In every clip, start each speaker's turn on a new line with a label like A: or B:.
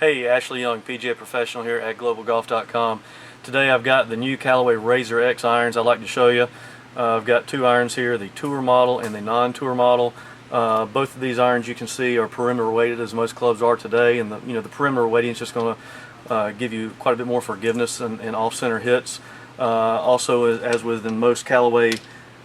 A: Hey, Ashley Young, PGA Professional here at GlobalGolf.com. Today I've got the new Callaway RAZR X Irons I'd like to show you. I've got two irons here, the Tour model and the non-Tour model. Both of these irons you can see are perimeter weighted, as most clubs are today, and the perimeter weighting is just going to give you quite a bit more forgiveness and off-center hits. Also, as with most Callaway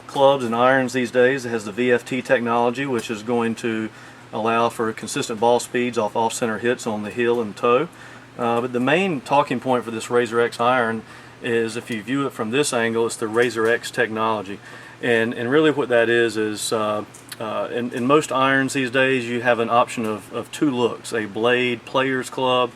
A: clubs and irons these days, it has the VFT technology, which is going to allow for consistent ball speeds off-center hits on the heel and toe. But the main talking point for this RAZR X iron is, if you view it from this angle, it's the RAZR X technology. And really what that is in most irons these days you have an option of two looks: a blade player's club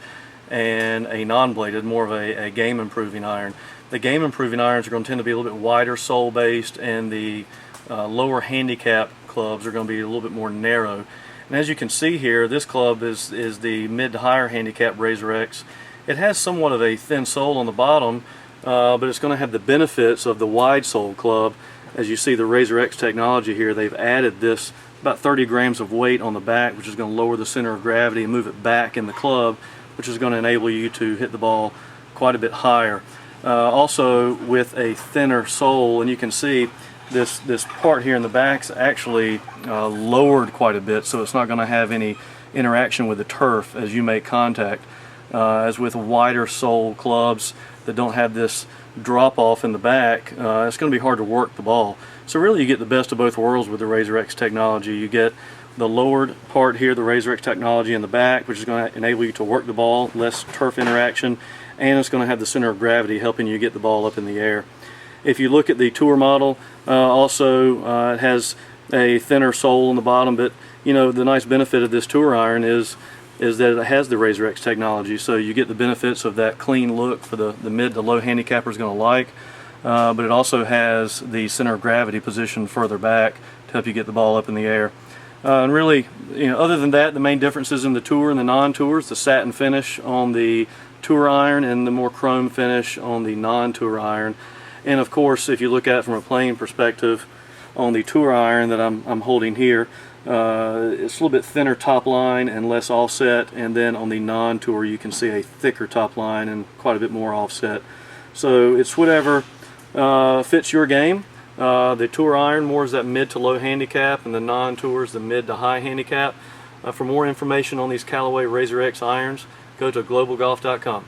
A: and a non-bladed, more of a game improving iron. The game improving irons are going to tend to be a little bit wider sole based, and the lower handicap clubs are going to be a little bit more narrow. And as you can see here, this club is the mid to higher handicap RAZR X. It has somewhat of a thin sole on the bottom, but it's going to have the benefits of the wide sole club. As you see the RAZR X technology here, they've added this about 30 grams of weight on the back, which is going to lower the center of gravity and move it back in the club, which is going to enable you to hit the ball quite a bit higher. Also with a thinner sole, and you can see this part here in the back's actually lowered quite a bit, so it's not going to have any interaction with the turf as you make contact. As with wider sole clubs that don't have this drop off in the back, it's going to be hard to work the ball. So really you get the best of both worlds with the RAZR X technology. You get the lowered part here, the RAZR X technology in the back, which is going to enable you to work the ball, less turf interaction, and it's going to have the center of gravity helping you get the ball up in the air. If you look at the Tour model, also it has a thinner sole on the bottom, but the nice benefit of this Tour iron is that it has the RAZR X technology, so you get the benefits of that clean look for the mid to low handicapper is going to like, but it also has the center of gravity positioned further back to help you get the ball up in the air. And really, other than that, the main differences in the Tour and the non-Tour is the satin finish on the Tour iron and the more chrome finish on the non-Tour iron. And of course, if you look at it from a playing perspective, on the Tour iron that I'm holding here, it's a little bit thinner top line and less offset, and then on the non-Tour you can see a thicker top line and quite a bit more offset. So it's whatever fits your game. The Tour iron more is that mid to low handicap, and the non-Tour is the mid to high handicap. For more information on these Callaway RAZR X irons, go to GlobalGolf.com.